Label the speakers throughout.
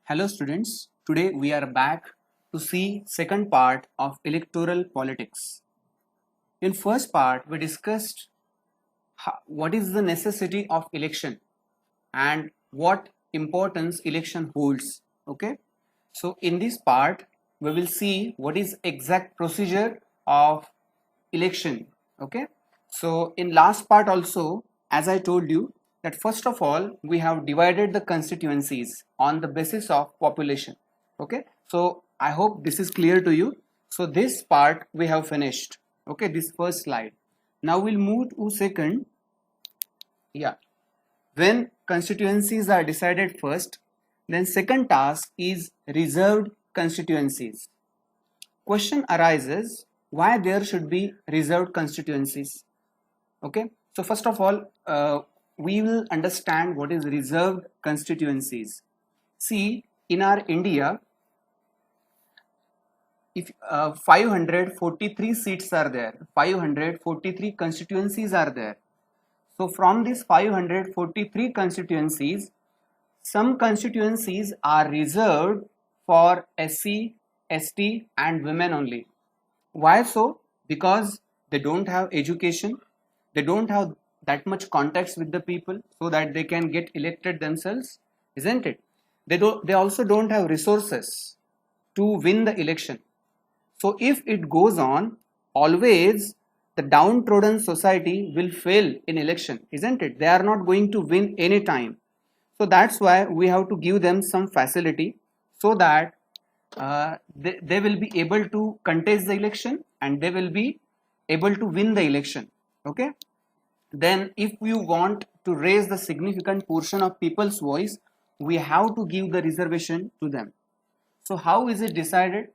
Speaker 1: Hello students, today we are back to see second part of electoral politics. In first part we discussed what is the necessity of election and what importance election holds. Okay, so in this part we will see what is exact procedure of election. Okay, so in last part also, as I told you, that first of all we have divided the constituencies on the basis of population. Okay, so I hope this is clear to you. So this part we have finished. Okay, this first slide. Now we'll move to second. Yeah, when constituencies are decided first, then second task is reserved constituencies. Question arises, why there should be reserved constituencies? Okay, so first of all, we will understand what is reserved constituencies. See, in our India, if 543 seats are there, 543 constituencies are there. So from these 543 constituencies, some constituencies are reserved for SC, ST and women only. Why so? Because they don't have education, they don't have that much contacts with the people so that they can get elected themselves, isn't it? They also don't have resources to win the election. So if it goes on, always the downtrodden society will fail in election, isn't it? They are not going to win any time. So that's why we have to give them some facility so that they will be able to contest the election and they will be able to win the election. Okay. Then if you want to raise the significant portion of people's voice, we have to give the reservation to them. So how is it decided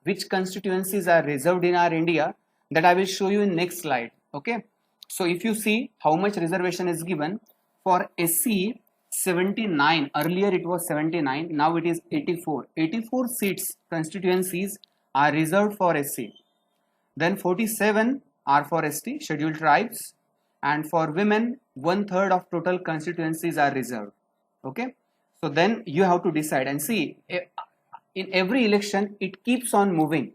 Speaker 1: which constituencies are reserved in our India? That I will show you in next slide. Okay. So if you see how much reservation is given for SC, 79, earlier it was 79, now it is 84. 84 seats constituencies are reserved for SC. Then 47 are for ST, scheduled tribes, and for women 1/3 of total constituencies are reserved. Okay, so then you have to decide and see, in every election it keeps on moving.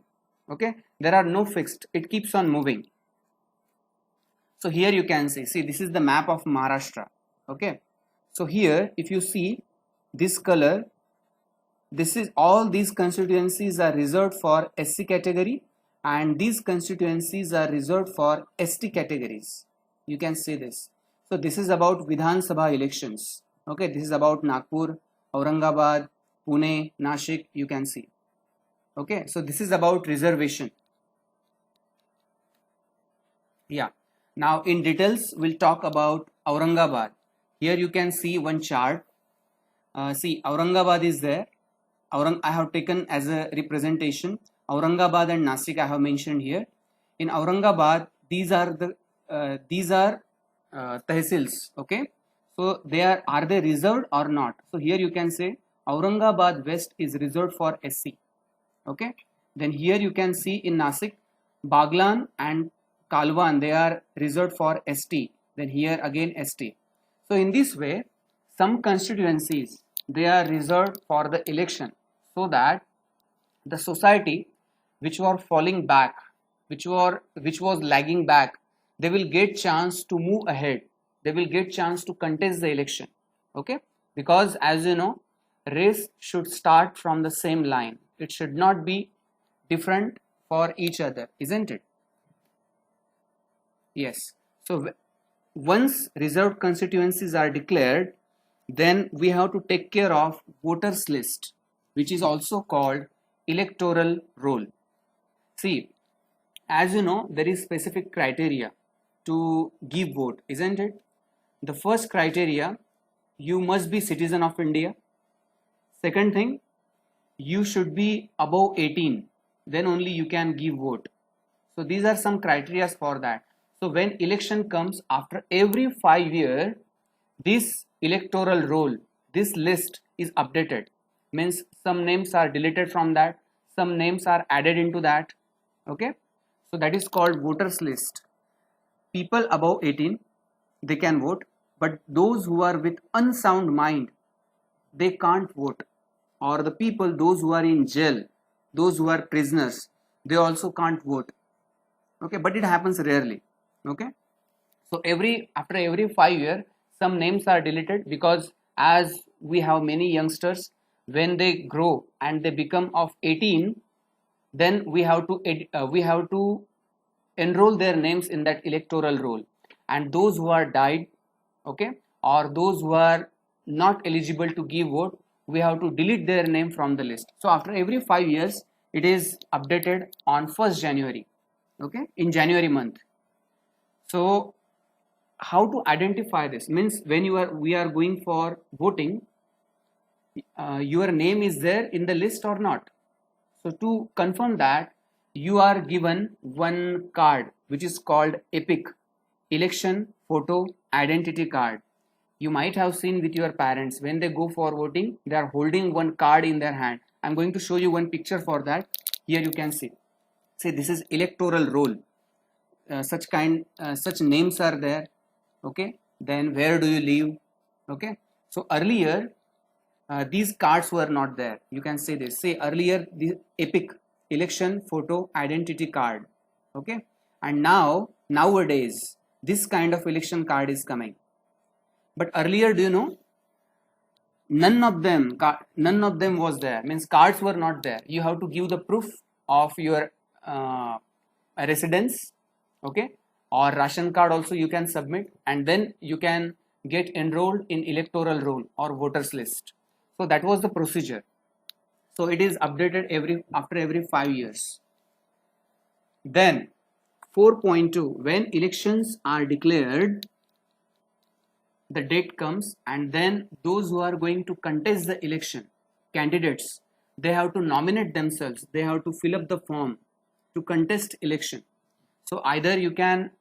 Speaker 1: Okay, there are no fixed, it keeps on moving. So here you can see this is the map of Maharashtra. Okay, so here if you see this color, this is all these constituencies are reserved for SC category and these constituencies are reserved for ST categories. You can see this. So this is about Vidhan Sabha elections. Okay, this is about Nagpur, Aurangabad, Pune, Nashik, you can see. Okay, so this is about reservation. Yeah, now in details we'll talk about Aurangabad. Here you can see one chart. See, Aurangabad is there. I have taken as a representation Aurangabad and Nasik I have mentioned here. In Aurangabad, these are tehsils. Okay, so are they reserved or not? So here you can say Aurangabad West is reserved for SC. Okay, then here you can see in Nasik, Baglan and Kalwan, they are reserved for ST. Then here again ST. So in this way, some constituencies they are reserved for the election so that the society which were falling back, which was lagging back, they will get chance to move ahead, they will get chance to contest the election. Okay, because as you know, race should start from the same line, it should not be different for each other, isn't it? Yes. So once reserved constituencies are declared, then we have to take care of voters list, which is also called electoral roll. See, as you know, there is specific criteria to give vote, isn't it? The first criteria, you must be citizen of India. Second thing, you should be above 18, then only you can give vote. So these are some criteria for that. So when election comes after every 5 years, this electoral roll, this list is updated. Means some names are deleted from that, some names are added into that. Okay, so that is called voters list. People above 18, they can vote, but those who are with unsound mind, they can't vote. or the people, those who are in jail, those who are prisoners, they also can't vote. Okay, but it happens rarely. Okay, so after every 5 years, some names are deleted, because as we have many youngsters, when they grow and they become of 18, then we have to enroll their names in that electoral roll, and those who are died, okay, or those who are not eligible to give vote, we have to delete their name from the list. So after every 5 years, it is updated on 1st January, okay, in January month. So how to identify this means, when we are going for voting, your name is there in the list or not. So to confirm that, you are given one card which is called EPIC, election photo identity card. You might have seen with your parents, when they go for voting, they are holding one card in their hand. I'm going to show you one picture for that. Here you can see this is electoral roll. Such names are there. Okay, then where do you live? Okay, so earlier these cards were not there. You can say this. Say earlier the EPIC, election photo identity card. Okay, and nowadays this kind of election card is coming. But earlier, do you know, none of them was there. Means cards were not there. You have to give the proof of your residence. Okay, or ration card also you can submit, and then you can get enrolled in electoral roll or voters list. So that was the procedure. So it is updated after every 5 years. Then 4.2, when elections are declared, the date comes, and then those who are going to contest the election, candidates, they have to nominate themselves. They have to fill up the form to contest election. So either you can,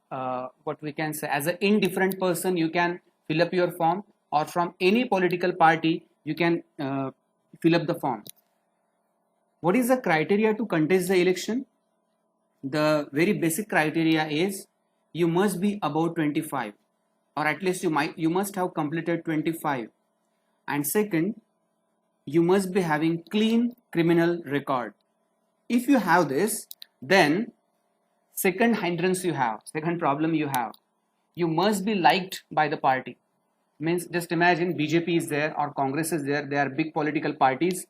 Speaker 1: what we can say, as an indifferent person, you can fill up your form, or from any political party, you can fill up the form. What is the criteria to contest the election? The very basic criteria is you must be above 25, or at least you must have completed 25, and second, you must be having clean criminal record. If you have this, then second problem you have, you must be liked by the party. Means just imagine BJP is there or Congress is there, they are big political parties,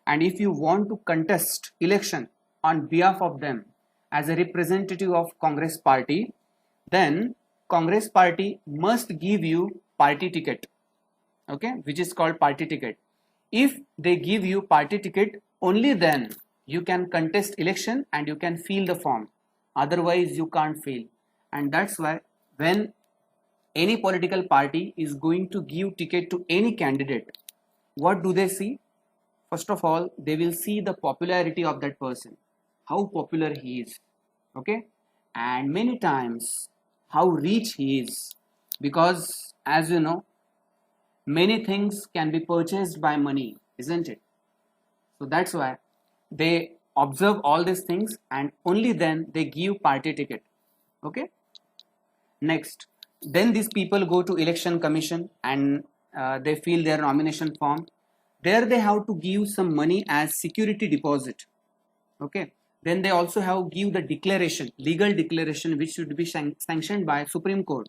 Speaker 1: and if you want to contest election on behalf of them as a representative of Congress party, then Congress party must give you party ticket, okay, which is called party ticket. If they give you party ticket, only then you can contest election and you can fill the form. Otherwise you can't fill. And that's why when any political party is going to give ticket to any candidate, what do they see? First of all, they will see the popularity of that person, how popular he is, okay, and many times how rich he is, because as you know, many things can be purchased by money, isn't it? So that's why they observe all these things, and only then they give party ticket. Okay, next, then these people go to election commission and they fill their nomination form. There they have to give some money as security deposit. Okay, then they also have give the declaration, legal declaration, which should be sanctioned by Supreme Court.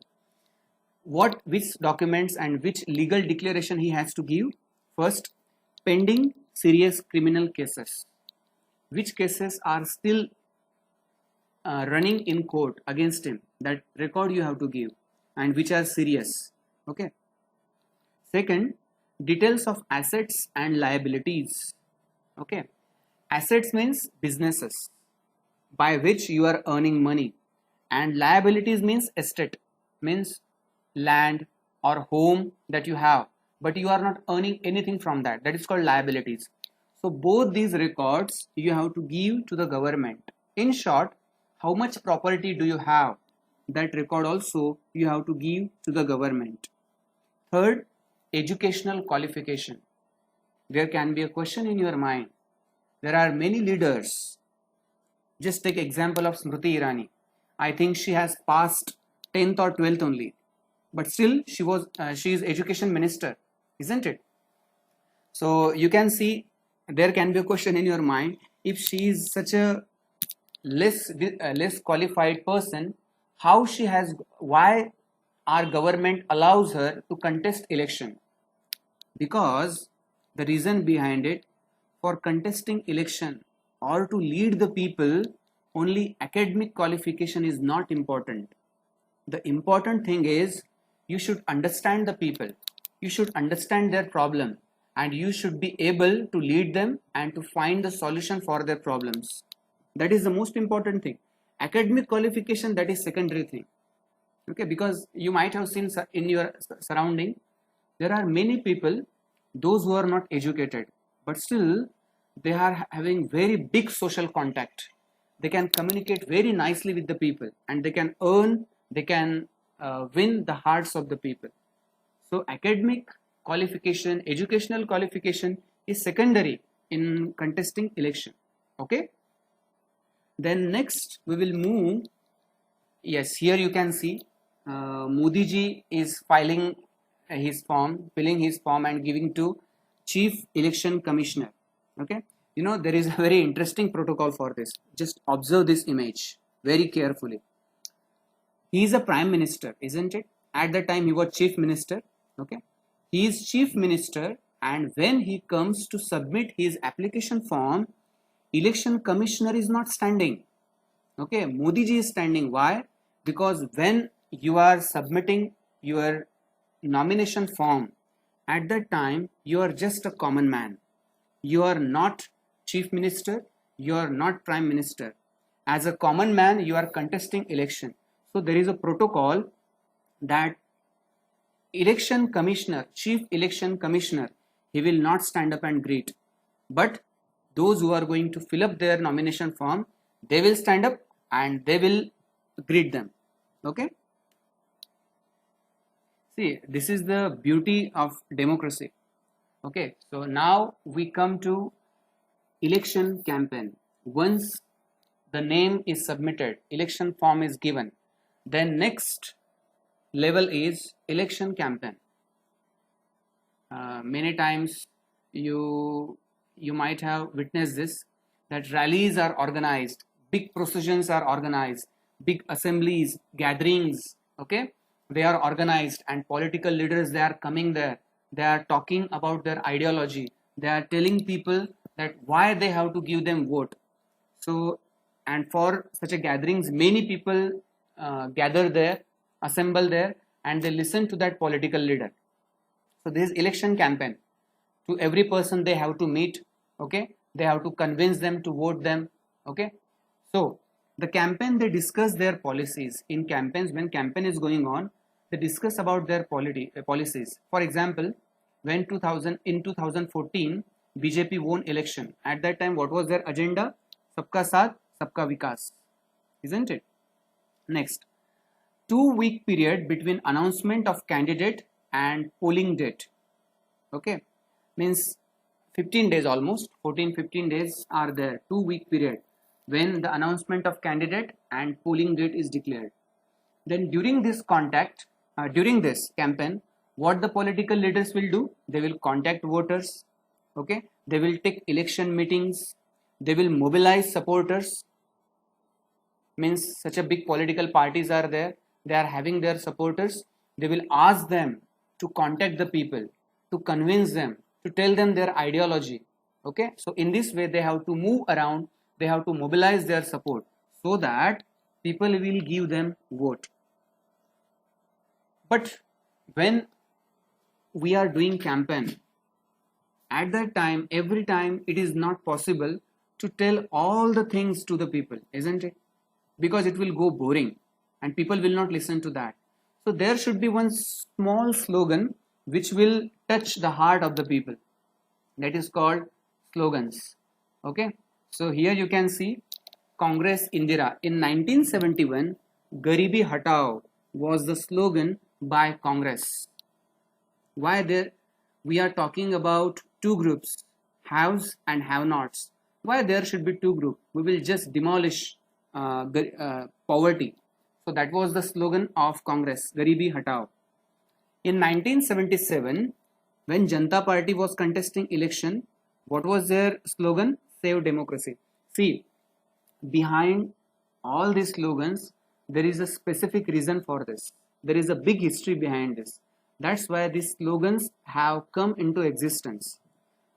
Speaker 1: Which documents and which legal declaration he has to give? First, pending serious criminal cases. Which cases are still running in court against him, that record you have to give, and which are serious. Okay. Second, details of assets and liabilities. Okay, assets means businesses by which you are earning money, and liabilities means estate, means land or home that you have, but you are not earning anything from that. That is called liabilities. So both these records you have to give to the government. In short, how much property do you have? That record also you have to give to the government. Third, educational qualification. There can be a question in your mind. There are many leaders. Just take example of Smriti Irani. I think she has passed 10th or 12th only, but still she is education minister, isn't it? So you can see there can be a question in your mind, if she is such a less qualified person, how she has, why our government allows her to contest election? Because the reason behind it, for contesting election or to lead the people, only academic qualification is not important. The important thing is you should understand the people, you should understand their problem, and you should be able to lead them and to find the solution for their problems. That is the most important thing. Academic qualification, that is secondary thing. Okay, because you might have seen in your surrounding, there are many people, those who are not educated, but still they are having very big social contact. They can communicate very nicely with the people, and they can earn, they can win the hearts of the people. So academic qualification, educational qualification is secondary in contesting election. Okay, then next we will move. Yes, here you can see Modi ji is filling filling his form and giving to Chief Election Commissioner. Okay, you know, there is a very interesting protocol for this. Just observe this image very carefully. He is a prime minister, isn't it? At the time he was chief minister. Okay, he is chief minister, and when he comes to submit his application form, election commissioner is not standing. Okay, Modi ji is standing. Why? Because when you are submitting your nomination form, at that time you are just a common man. You are not chief minister, you are not prime minister. As a common man, you are contesting election. So there is a protocol that election commissioner, chief election commissioner, he will not stand up and greet. But those who are going to fill up their nomination form, they will stand up and they will greet them. Okay, see, this is the beauty of democracy. Okay, so now we come to election campaign. Once the name is submitted, election form is given, then next level is election campaign. Many times you might have witnessed this, that rallies are organized, big processions are organized, big assemblies, gatherings, okay, they are organized, and political leaders, they are coming there, they are talking about their ideology, they are telling people that why they have to give them vote. So, and for such a gatherings, many people gather there, assemble there, and they listen to that political leader. So this election campaign, to every person they have to meet, okay, they have to convince them to vote them. Okay, so the campaign, they discuss their policies. In campaigns, when campaign is going on, they discuss about their policies. For example, when 2014 BJP won election, at that time what was their agenda? Sabka Saath, Sabka Vikas, isn't it? Next, 2-week period between announcement of candidate and polling date. Okay, means 15 days, almost 14-15 days are there, 2-week period when the announcement of candidate and polling date is declared. Then during this during this campaign, what the political leaders will do, they will contact voters. Okay, they will take election meetings, they will mobilize supporters. Means such a big political parties are there, they are having their supporters, they will ask them to contact the people, to convince them, to tell them their ideology. Okay, so in this way they have to move around, they have to mobilize their support, so that people will give them vote. But when we are doing campaign, at that time, every time, it is not possible to tell all the things to the people, isn't it? Because it will go boring and people will not listen to that. So there should be one small slogan which will touch the heart of the people. That is called slogans. Okay, so here you can see Congress Indira. In 1971, Garibi Hatao was the slogan by Congress. Why there we are talking about two groups, haves and have-nots? Why there should be two groups? We will just demolish poverty. So that was the slogan of Congress, Garibi Hatao. In 1977, when Janata Party was contesting election, what was their slogan? Save democracy. See, behind all these slogans, there is a specific reason for this. There is a big history behind this. That's why these slogans have come into existence.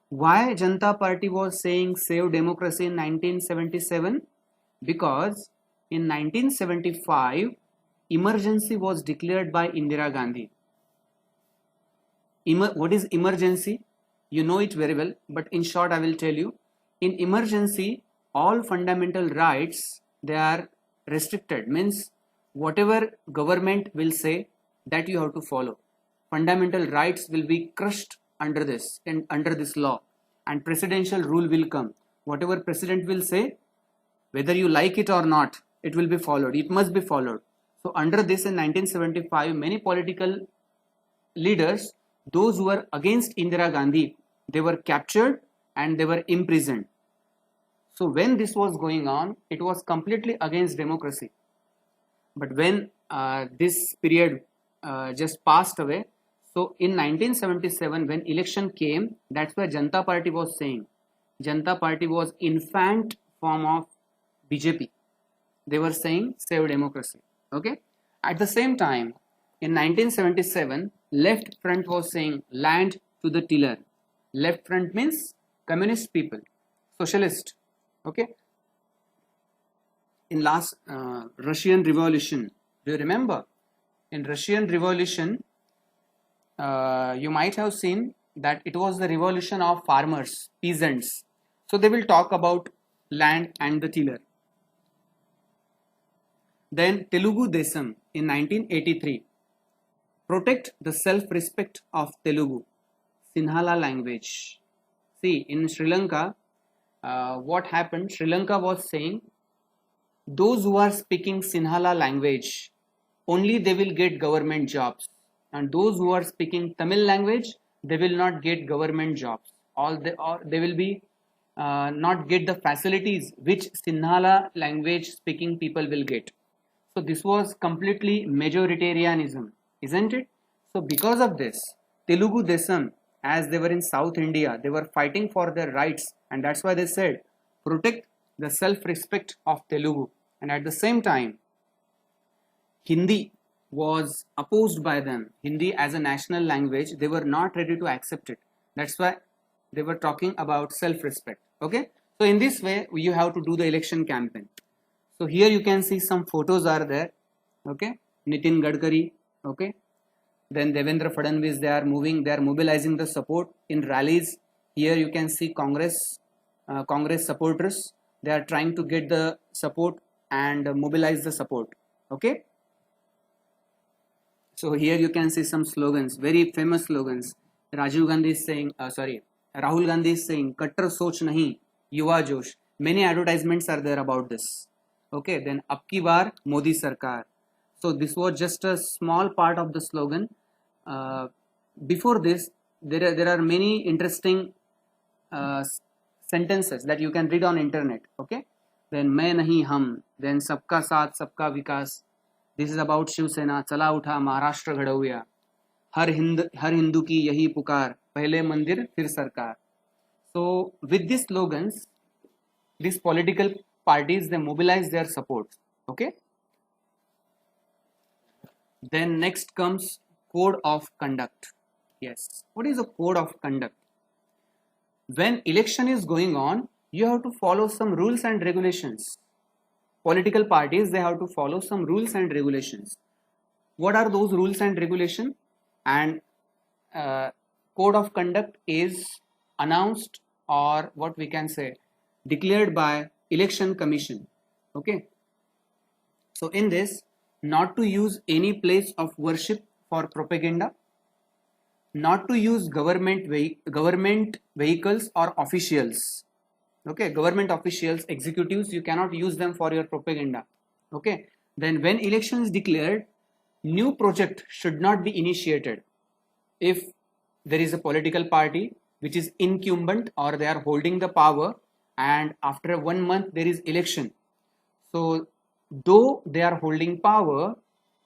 Speaker 1: Why Janata Party was saying save democracy in 1977? Because in 1975, emergency was declared by Indira Gandhi. What is emergency? You know it very well, but in short I will tell you. In emergency, all fundamental rights, they are restricted, means whatever government will say, that you have to follow. Fundamental rights will be crushed under this and under this law, and presidential rule will come. Whatever president will say, whether you like it or not, it will be followed. It must be followed. So under this, in 1975, many political leaders, those who were against Indira Gandhi, they were captured and they were imprisoned. So when this was going on, it was completely against democracy. But when this period just passed away, so in 1977, when election came, that's why Janata Party was saying. Janata Party was infant form of BJP. They were saying save democracy. Okay. At the same time, in 1977, Left Front was saying land to the tiller. Left Front means communist people, socialist. Okay. In last Russian Revolution, do you remember? In Russian Revolution, you might have seen that it was the revolution of farmers, peasants. So they will talk about land and the tiller. Then Telugu Desam in 1983. Protect the self-respect of Telugu, Sinhala language. See, in Sri Lanka, what happened? Sri Lanka was saying, those who are speaking Sinhala language, only they will get government jobs. And those who are speaking Tamil language, they will not get government jobs. Or they will be not get the facilities which Sinhala language speaking people will get. So this was completely majoritarianism, isn't it? So because of this, Telugu Desam, as they were in South India, they were fighting for their rights, and that's why they said, protect the self-respect of Telugu. And at the same time, Hindi was opposed by them. Hindi as a national language, they were not ready to accept it. That's why they were talking about self-respect. Okay. So in this way, you have to do the election campaign. So here you can see some photos are there. Okay. Nitin Gadkari. Okay. Then Devendra Fadnavis, they are mobilizing the support in rallies. Here you can see Congress supporters. They are trying to get the support and mobilize the support. Okay. So here you can see some slogans, very famous slogans. Rahul Gandhi is saying, Kattar Soch Nahi, Yuva Josh. Many advertisements are there about this. Okay, then Abki Baar Modi Sarkar. So this was just a small part of the slogan. Before this, there are many interesting sentences that you can read on internet. Okay, then Main Nahi Hum, then Sabka Saath Sabka Vikas. This is about Shiv Sena. Chala Utha Maharashtra Ghadauya. Har Hindu ki yahi pukar. Pehle mandir fir sarkar. So with these slogans, these political parties, they mobilize their support. Okay. Then next comes code of conduct. Yes. What is a code of conduct? When election is going on, you have to follow some rules and regulations. Political parties, they have to follow some rules and regulations. What are those rules and regulations? And code of conduct is announced, or what we can say, declared by election commission. Okay. So in this, not to use any place of worship for propaganda, not to use government vehicles or officials. Okay, government officials, executives, you cannot use them for your propaganda. Okay, then when election is declared, new project should not be initiated. If there is a political party which is incumbent or they are holding the power, and after 1 month there is election. So though they are holding power,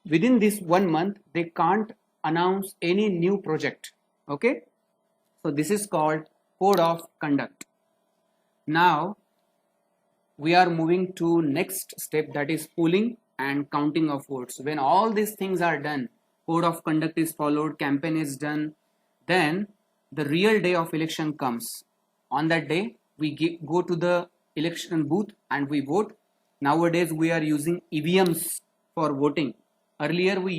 Speaker 1: within this 1 month they can't announce any new project. Okay, So this is called code of conduct. Now we are moving to next step, that is polling and counting of votes. When all these things are done, code of conduct is followed, campaign is done, then the real day of election comes. On that day we go to the election booth and we vote. Nowadays we are using EVMs for voting. Earlier we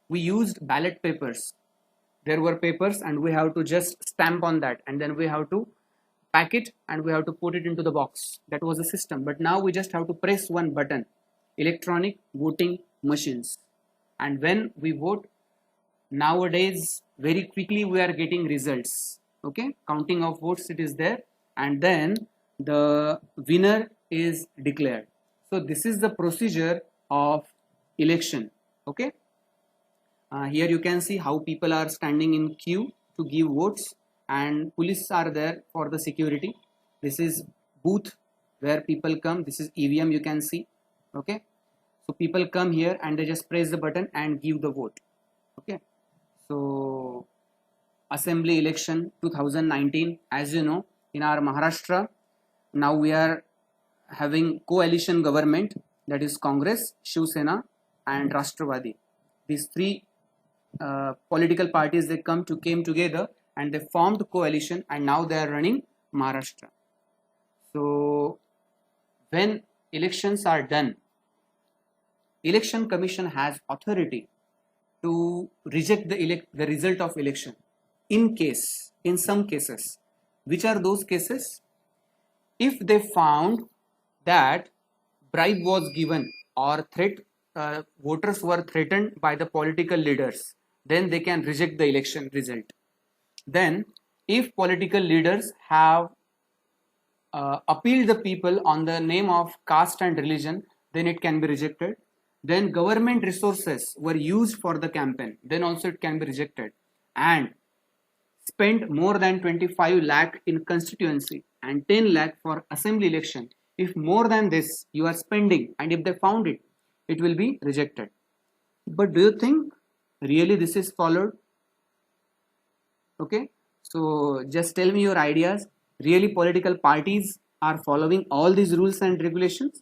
Speaker 1: used ballot papers. There were papers and we have to just stamp on that, and then we have to pack it and we have to put it into the box. That was the system. But now we just have to press one button, electronic voting machines, and when we vote nowadays very quickly we are getting results. Okay, counting of votes, it is there, and then the winner is declared. So this is the procedure of election. Okay, here you can see how people are standing in queue to give votes, and police are there for the security. This is booth where people come. This is EVM, you can see. Okay, so people come here and they just press the button and give the vote. Okay, so assembly election 2019, as you know, in our Maharashtra now we are having coalition government, that is Congress, Shiv Sena and Rashtrabadi. These three political parties, they came together and they formed coalition, and now they are running Maharashtra. So when elections are done, election commission has authority to reject the result of election in some cases. Which are those cases? If they found that bribe was given or voters were threatened by the political leaders, then they can reject the election result. Then if political leaders have appealed the people on the name of caste and religion, then it can be rejected. Then government resources were used for the campaign, then also it can be rejected. And spent more than 25 lakh in constituency and 10 lakh for assembly election. If more than this you are spending, and if they found it, it will be rejected. But do you think really this is followed? Okay, so just tell me your ideas. Really political parties are following all these rules and regulations?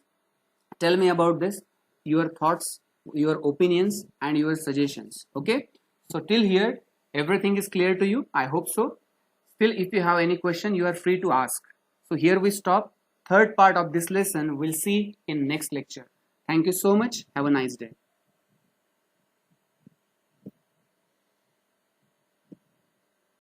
Speaker 1: Tell me about this, your thoughts, your opinions and your suggestions. Okay, so till here everything is clear to you, I hope so. Still, if you have any question, you are free to ask. So here we stop. Third part of this lesson we'll see in next lecture. Thank you so much. Have a nice day.